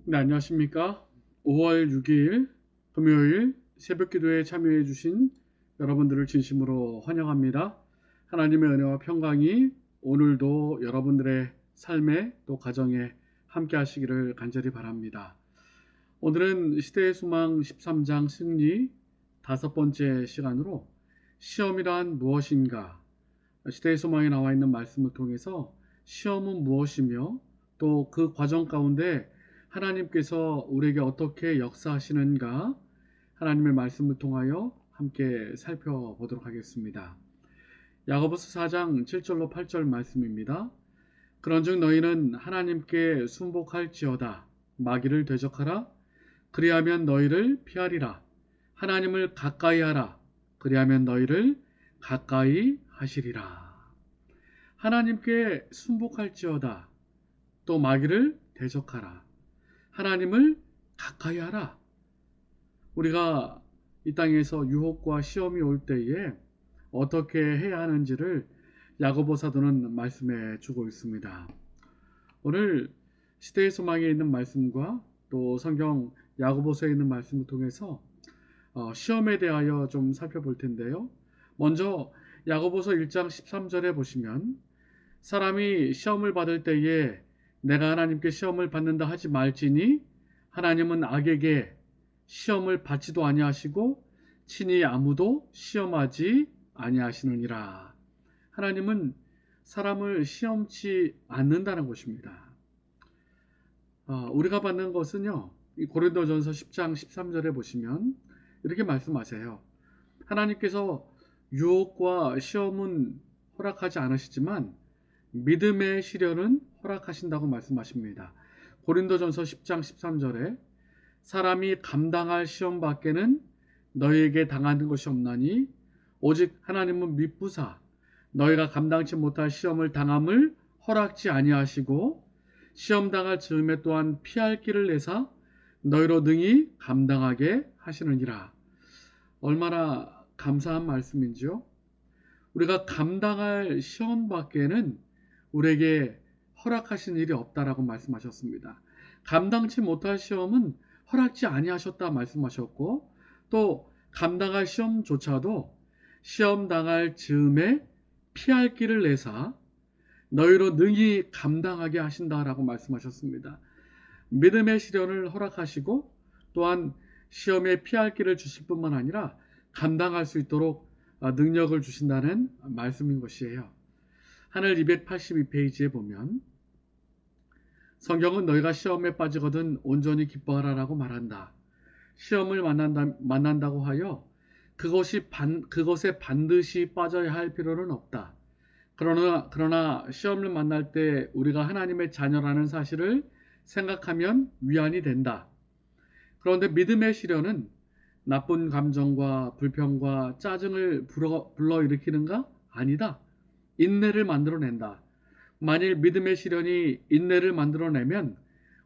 네, 안녕하십니까? 5월 6일 금요일 새벽 기도에 참여해 주신 여러분들을 진심으로 환영합니다. 하나님의 은혜와 평강이 오늘도 여러분들의 삶에 또 가정에 함께 하시기를 간절히 바랍니다. 오늘은 시대의 소망 13장 승리 다섯 번째 시간으로 시험이란 무엇인가, 시대의 소망에 나와 있는 말씀을 통해서 시험은 무엇이며 또 그 과정 가운데 하나님께서 우리에게 어떻게 역사하시는가, 하나님의 말씀을 통하여 함께 살펴보도록 하겠습니다. 야고보서 4장 7절로 8절 말씀입니다. 그런즉 너희는 하나님께 순복할지어다. 마귀를 대적하라. 그리하면 너희를 피하리라. 하나님을 가까이 하라. 그리하면 너희를 가까이 하시리라. 하나님께 순복할지어다. 또 마귀를 대적하라. 하나님을 가까이 하라. 우리가 이 땅에서 유혹과 시험이 올 때에 어떻게 해야 하는지를 야고보 사도는 말씀해 주고 있습니다. 오늘 시대의 소망에 있는 말씀과 또 성경 야고보서에 있는 말씀을 통해서 시험에 대하여 좀 살펴볼 텐데요. 먼저 야고보서 1장 13절에 보시면 사람이 시험을 받을 때에 내가 하나님께 시험을 받는다 하지 말지니 하나님은 악에게 시험을 받지도 아니하시고 친히 아무도 시험하지 아니하시느니라. 하나님은 사람을 시험치 않는다는 것입니다. 우리가 받는 것은요, 이 고린도전서 10장 13절에 보시면 이렇게 말씀하세요. 하나님께서 유혹과 시험은 허락하지 않으시지만 믿음의 시련은 허락하신다고 말씀하십니다. 고린도전서 10장 13절에 사람이 감당할 시험 밖에는 너희에게 당하는 것이 없나니 오직 하나님은 미쁘사 너희가 감당치 못할 시험을 당함을 허락지 아니하시고 시험 당할 즈음에 또한 피할 길을 내사 너희로 능히 감당하게 하시느니라. 얼마나 감사한 말씀인지요. 우리가 감당할 시험 밖에는 우리에게 허락하신 일이 없다라고 말씀하셨습니다. 감당치 못할 시험은 허락지 아니하셨다 말씀하셨고, 또 감당할 시험조차도 시험 당할 즈음에 피할 길을 내사 너희로 능히 감당하게 하신다라고 말씀하셨습니다. 믿음의 시련을 허락하시고 또한 시험에 피할 길을 주실 뿐만 아니라 감당할 수 있도록 능력을 주신다는 말씀인 것이에요. 하늘 282페이지에 보면 성경은 너희가 시험에 빠지거든 온전히 기뻐하라라고 말한다. 시험을 만난다고 하여 그것에 반드시 빠져야 할 필요는 없다. 그러나 시험을 만날 때 우리가 하나님의 자녀라는 사실을 생각하면 위안이 된다. 그런데 믿음의 시련은 나쁜 감정과 불평과 짜증을 불러일으키는가? 아니다. 인내를 만들어낸다. 만일 믿음의 시련이 인내를 만들어내면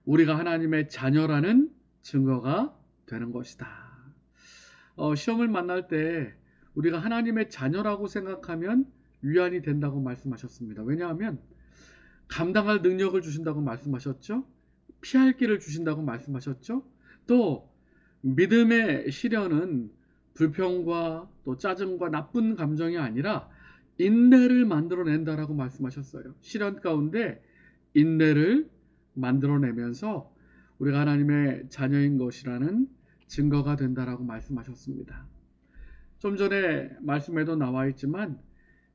우리가 하나님의 자녀라는 증거가 되는 것이다. 시험을 만날 때 우리가 하나님의 자녀라고 생각하면 위안이 된다고 말씀하셨습니다. 왜냐하면 감당할 능력을 주신다고 말씀하셨죠. 피할 길을 주신다고 말씀하셨죠. 또 믿음의 시련은 불평과 또 짜증과 나쁜 감정이 아니라 인내를 만들어낸다라고 말씀하셨어요. 시련 가운데 인내를 만들어내면서 우리가 하나님의 자녀인 것이라는 증거가 된다라고 말씀하셨습니다. 좀 전에 말씀에도 나와 있지만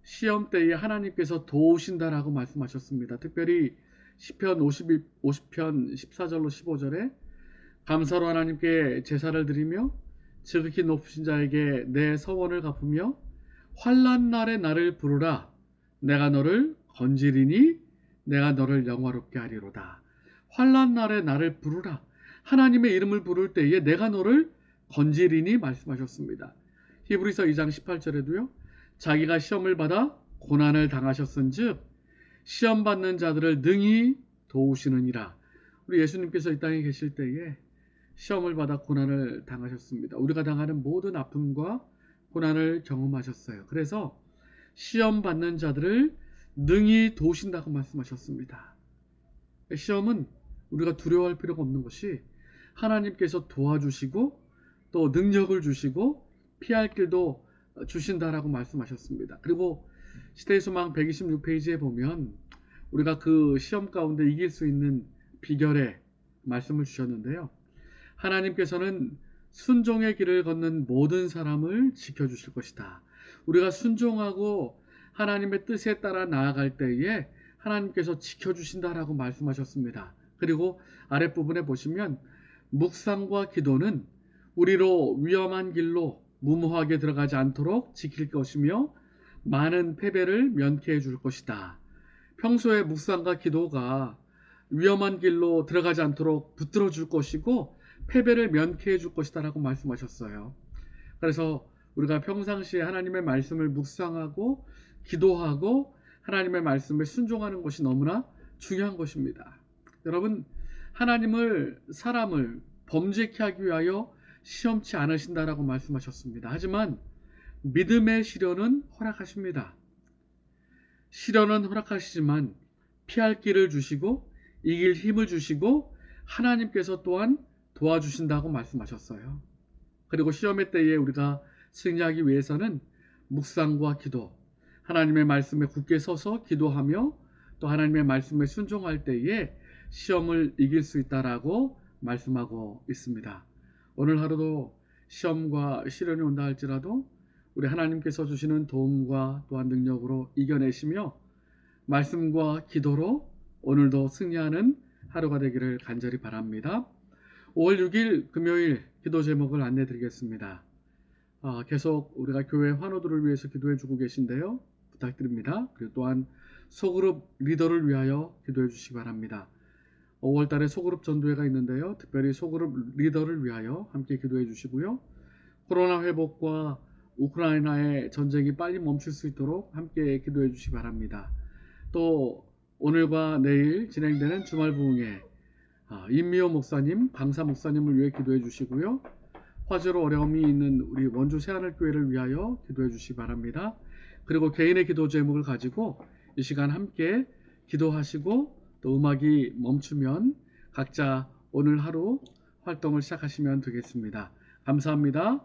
시험 때에 하나님께서 도우신다라고 말씀하셨습니다. 특별히 시편 50편 14절로 15절에 감사로 하나님께 제사를 드리며 지극히 높으신 자에게 내 서원을 갚으며 환난 날에 나를 부르라. 내가 너를 건지리니 내가 너를 영화롭게 하리로다. 환난 날에 나를 부르라. 하나님의 이름을 부를 때에 내가 너를 건지리니 말씀하셨습니다. 히브리서 2장 18절에도요. 자기가 시험을 받아 고난을 당하셨은즉 시험 받는 자들을 능히 도우시느니라. 우리 예수님께서 이 땅에 계실 때에 시험을 받아 고난을 당하셨습니다. 우리가 당하는 모든 아픔과 고난을 경험하셨어요. 그래서 시험 받는 자들을 능히 도우신다고 말씀하셨습니다. 시험은 우리가 두려워할 필요가 없는 것이 하나님께서 도와주시고 또 능력을 주시고 피할 길도 주신다라고 말씀하셨습니다. 그리고 시대의 소망 126페이지에 보면 우리가 그 시험 가운데 이길 수 있는 비결의 말씀을 주셨는데요. 하나님께서는 순종의 길을 걷는 모든 사람을 지켜주실 것이다. 우리가 순종하고 하나님의 뜻에 따라 나아갈 때에 하나님께서 지켜주신다라고 말씀하셨습니다. 그리고 아랫부분에 보시면 묵상과 기도는 우리로 위험한 길로 무모하게 들어가지 않도록 지킬 것이며 많은 패배를 면케해 줄 것이다. 평소에 묵상과 기도가 위험한 길로 들어가지 않도록 붙들어 줄 것이고 패배를 면케해 줄 것이다 라고 말씀하셨어요. 그래서 우리가 평상시에 하나님의 말씀을 묵상하고 기도하고 하나님의 말씀에 순종하는 것이 너무나 중요한 것입니다. 여러분, 하나님을 사람을 범죄케 하기 위하여 시험치 않으신다라고 말씀하셨습니다. 하지만 믿음의 시련은 허락하십니다. 시련은 허락하시지만 피할 길을 주시고 이길 힘을 주시고 하나님께서 또한 도와주신다고 말씀하셨어요. 그리고 시험의 때에 우리가 승리하기 위해서는 묵상과 기도, 하나님의 말씀에 굳게 서서 기도하며 또 하나님의 말씀에 순종할 때에 시험을 이길 수 있다라고 말씀하고 있습니다. 오늘 하루도 시험과 시련이 온다 할지라도 우리 하나님께서 주시는 도움과 또한 능력으로 이겨내시며 말씀과 기도로 오늘도 승리하는 하루가 되기를 간절히 바랍니다. 5월 6일 금요일 기도 제목을 안내 드리겠습니다. 계속 우리가 교회 환우들을 위해서 기도해 주고 계신데요. 부탁드립니다. 그리고 또한 소그룹 리더를 위하여 기도해 주시기 바랍니다. 5월 달에 소그룹 전도회가 있는데요. 특별히 소그룹 리더를 위하여 함께 기도해 주시고요. 코로나 회복과 우크라이나의 전쟁이 빨리 멈출 수 있도록 함께 기도해 주시기 바랍니다. 또 오늘과 내일 진행되는 주말 부흥회 임미호 목사님, 강사 목사님을 위해 기도해 주시고요. 화재로 어려움이 있는 우리 원주 새하늘교회를 위하여 기도해 주시기 바랍니다. 그리고 개인의 기도 제목을 가지고 이 시간 함께 기도하시고 또 음악이 멈추면 각자 오늘 하루 활동을 시작하시면 되겠습니다. 감사합니다.